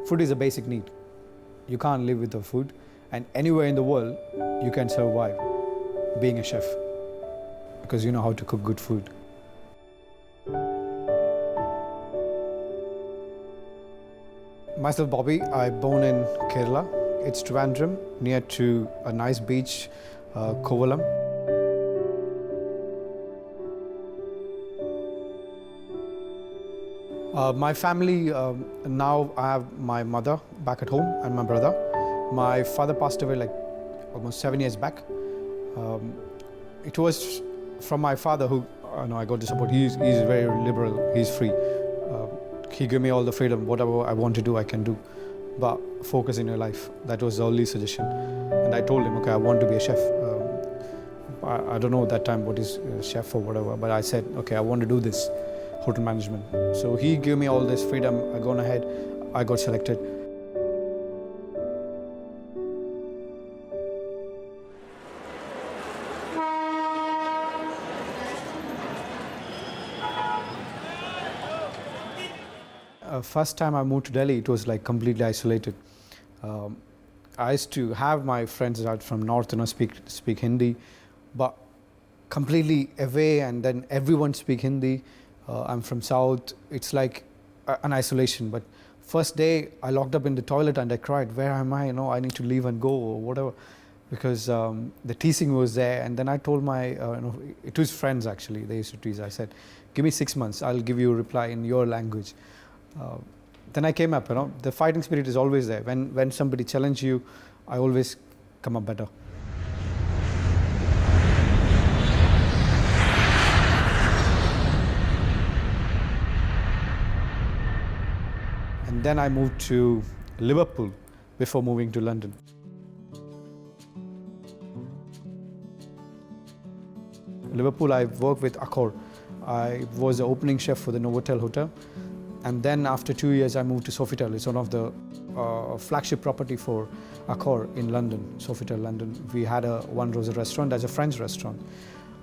Food is a basic need. You can't live without food, and anywhere in the world you can survive being a chef because you know how to cook good food. Myself Bobby, I born in Kerala. It's Trivandrum, near to a nice beach, Kovalam. My family, now I have my mother back at home and my brother. My father passed away like almost 7 years back. It was from my father who I got the support. He's very liberal, he's free. He gave me all the freedom, whatever I want to do, I can do. But focus in your life, that was the only suggestion. And I told him, okay, I want to be a chef. I don't know at that time what is chef or whatever, but I said, okay, I want to do this, hotel management. So he gave me all this freedom, I gone ahead, I got selected. First time I moved to Delhi, it was like completely isolated. I used to have my friends out from north, speak Hindi, but completely away, and then everyone speak Hindi. I'm from south. It's like an isolation. But first day, I locked up in the toilet and I cried. Where am I? I need to leave and go or whatever, because the teasing was there. And then I told my, it was friends actually. They used to tease. I said, "Give me 6 months. I'll give you a reply in your language." Then I came up, the fighting spirit is always there. When somebody challenges you, I always come up better. And then I moved to Liverpool before moving to London. Liverpool, I worked with Accor. I was the opening chef for the Novotel Hotel. And then after 2 years, I moved to Sofitel. It's one of the flagship property for Accor in London, Sofitel London. We had a One Rose restaurant as a French restaurant.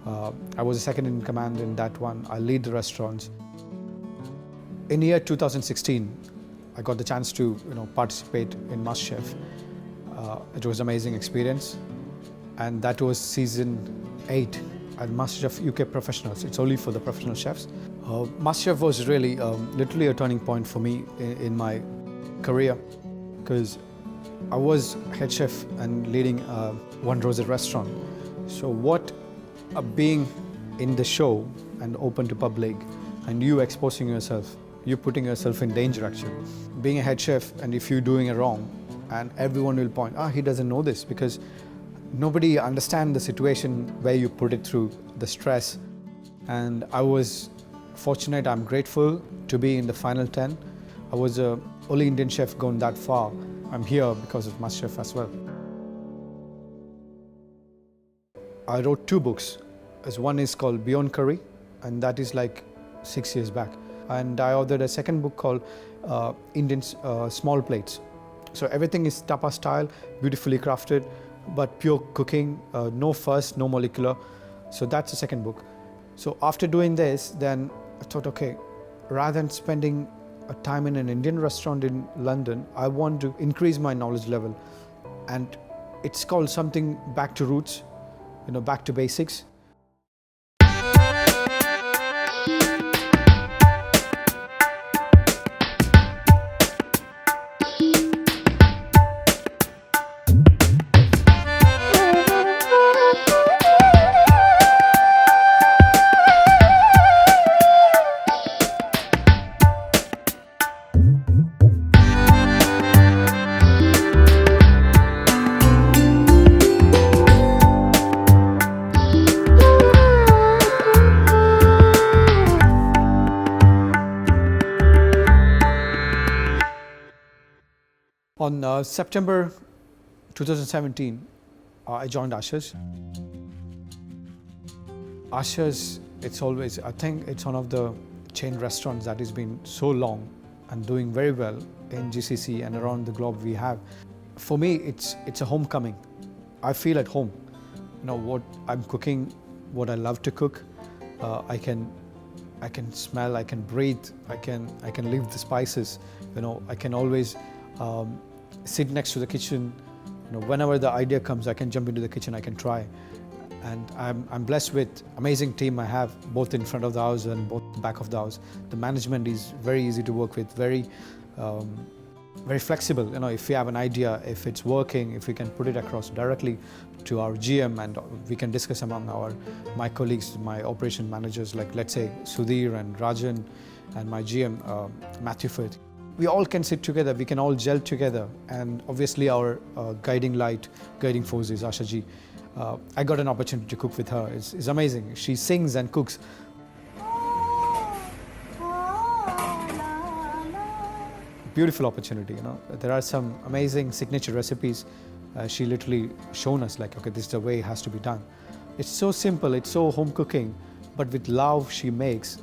I was the second in command in that one. I lead the restaurants. In year 2016, I got the chance to participate in MasterChef. It was an amazing experience. And that was season 8 at MasterChef UK Professionals. It's only for the professional chefs. MasterChef was really literally a turning point for me in my career, because I was head chef and leading One Rose restaurant. So what being in the show and open to public, and you exposing yourself, you're putting yourself in danger actually. Being a head chef, and if you're doing it wrong, and everyone will point, he doesn't know this, because nobody understands the situation where you put it through, the stress. And I was fortunate, I'm grateful to be in the final 10. I was the only Indian chef gone that far. I'm here because of MasterChef as well. I wrote 2 books. One is called Beyond Curry, and that is like 6 years back. And I authored a second book called Indian Small Plates. So everything is tapa style, beautifully crafted, but pure cooking, no fuss, no molecular. So that's the second book. So after doing this, then I thought, okay, rather than spending a time in an Indian restaurant in London, I want to increase my knowledge level. And it's called something back to roots, back to basics. On September 2017, I joined Asha's. Asha's, I think it's one of the chain restaurants that has been so long and doing very well in GCC and around the globe we have. For me, it's a homecoming. I feel at home. What I'm cooking, what I love to cook, I can smell, I can breathe, I can live the spices. I can always sit next to the kitchen. Whenever the idea comes, I can jump into the kitchen, I can try. And I'm blessed with amazing team I have, both in front of the house and both back of the house. The management is very easy to work with, very flexible. If we have an idea, if it's working, if we can put it across directly to our GM, and we can discuss among my colleagues, my operation managers, like let's say Sudhir and Rajan, and my GM Matthew Firth. We all can sit together, we can all gel together, and obviously our guiding light, guiding force is Asha ji. I got an opportunity to cook with her. It's amazing. She sings and cooks. Beautiful opportunity. There are some amazing signature recipes. She literally shown us like, okay, this is the way it has to be done. It's so simple. It's so home cooking, but with love she makes,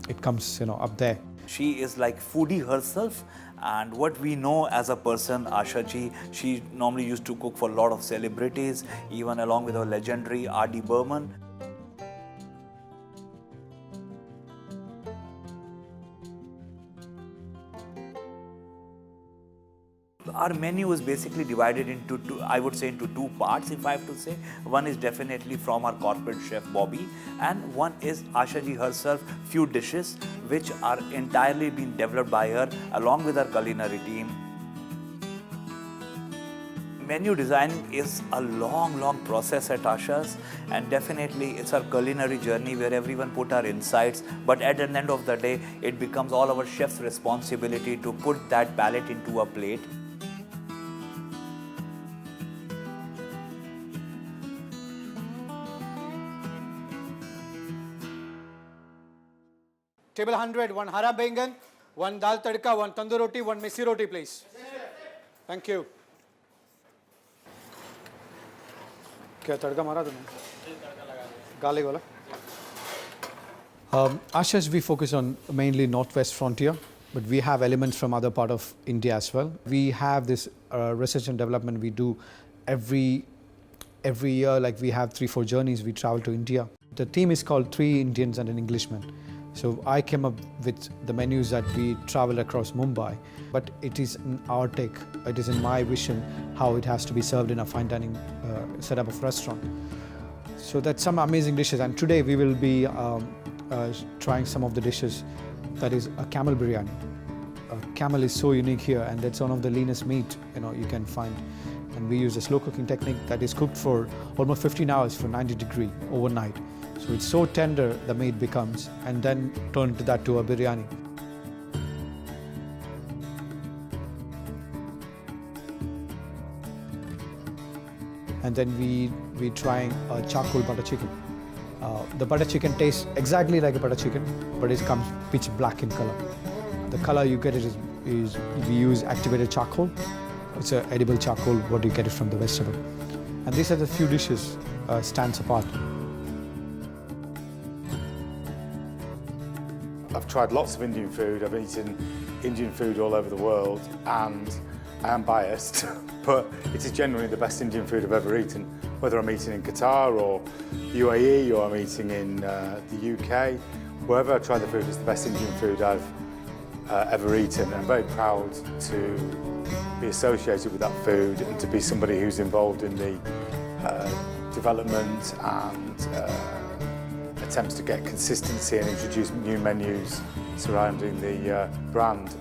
it comes up there. She is like foodie herself, and what we know as a person, Asha ji, she normally used to cook for a lot of celebrities, even along with our legendary R.D. Burman. Our menu is basically divided into two parts, if I have to say. One is definitely from our corporate chef Bobby, and one is Asha ji herself, few dishes which are entirely being developed by her along with our culinary team. Menu design is a long process at Asha's, and definitely it's our culinary journey where everyone put our insights, but at the end of the day, it becomes all our chef's responsibility to put that palette into a plate. Table 100, one hara bengan, one dal tadka, one tandoor roti, one misi roti, please. Thank you. क्या तड़का मारा तुमने? Garlic वाला. Asha's, we focus on mainly northwest frontier, but we have elements from other part of India as well. We have this research and development we do every year. Like we have 3-4 journeys. We travel to India. The team is called 3 Indians and an Englishman. So I came up with the menus that we travel across Mumbai, but it is in our take, it is in my vision how it has to be served in a fine dining setup of restaurant. So that's some amazing dishes, and today we will be trying some of the dishes. That is a camel biryani. Camel is so unique here, and that's one of the leanest meat you can find. And we use a slow cooking technique that is cooked for almost 15 hours for 90 degrees overnight. So it's so tender the meat becomes, and then turn that to a biryani. And then we trying a charcoal butter chicken. The butter chicken tastes exactly like a butter chicken, but it comes pitch black in color. The color you get is we use activated charcoal. It's an edible charcoal, what you get it from the vegetable. And these are the few dishes stands apart. I've tried lots of Indian food. I've eaten Indian food all over the world, and I am biased, but it is generally the best Indian food I've ever eaten. Whether I'm eating in Qatar or UAE or I'm eating in the UK, wherever I try the food, it's the best Indian food I've ever eaten. I'm very proud to be associated with that food and to be somebody who's involved in the development and attempts to get consistency and introduce new menus surrounding the brand.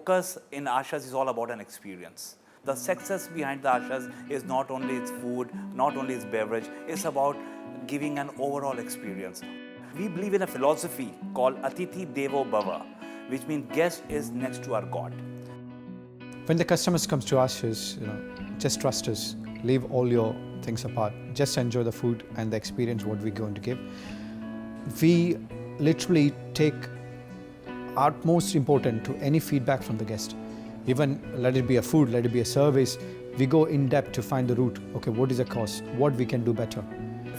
focus in Asha's is all about an experience. The success behind the Asha's is not only its food, not only its beverage, it's about giving an overall experience. We believe in a philosophy called Atithi Devo Bhava, which means guest is next to our God. When the customers comes to us, is just trust us. Leave all your things apart. Just enjoy the food and the experience what we're going to give. We literally take utmost important to any feedback from the guest. Even let it be a food, let it be a service, we go in depth to find the root. Okay, what is the cause? What we can do better?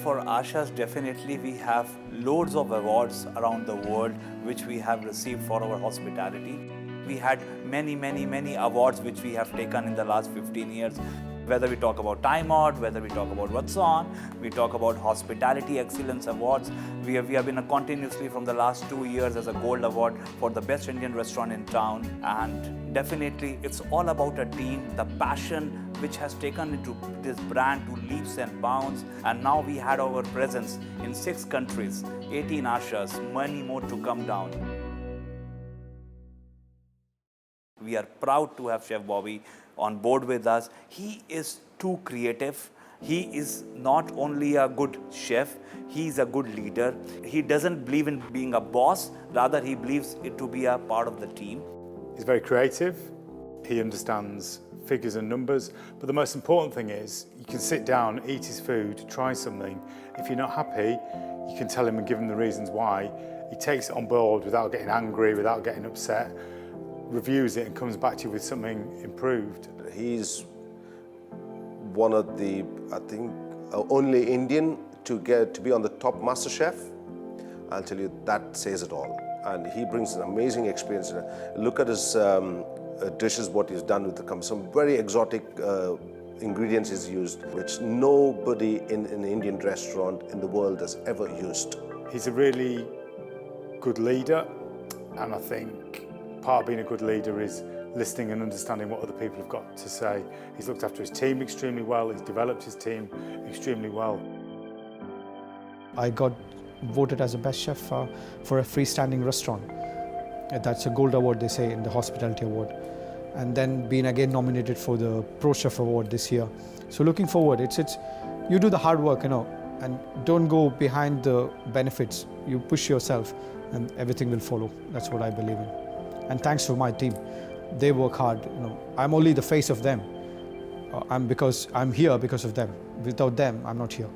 For Asha's, definitely we have loads of awards around the world which we have received for our hospitality. We had many awards which we have taken in the last 15 years. Whether we talk about Time Out, whether we talk about What's On, we talk about Hospitality Excellence Awards. We have been continuously from the last 2 years as a Gold Award for the best Indian restaurant in town. And definitely it's all about a team, the passion which has taken into this brand to leaps and bounds. And now we had our presence in 6 countries, 18 Ashas, many more to come down. We are proud to have Chef Bobby on board with us. He is too creative. He is not only a good chef, he is a good leader. He doesn't believe in being a boss, rather he believes it to be a part of the team. He's very creative. He understands figures and numbers, but the most important thing is you can sit down, eat his food, try something. If you're not happy, you can tell him and give him the reasons why. He takes it on board without getting angry, without getting upset, reviews it and comes back to you with something improved. He's one of the, I think, only Indian to be on the top Master Chef. I'll tell you, that says it all. And he brings an amazing experience. Look at his dishes, what he's done with some very exotic ingredients he's used, which nobody in an Indian restaurant in the world has ever used. He's a really good leader, and I think part of being a good leader is listening and understanding what other people have got to say. He's looked after his team extremely well, he's developed his team extremely well. I got voted as the best chef for a freestanding restaurant. That's a gold award, they say, in the hospitality award. And then being again nominated for the Pro Chef award this year. So looking forward, it's you do the hard work, and don't go behind the benefits. You push yourself and everything will follow. That's what I believe in. And thanks to my team. They work hard. I'm only the face of them. I'm here because of them. Without them, I'm not here.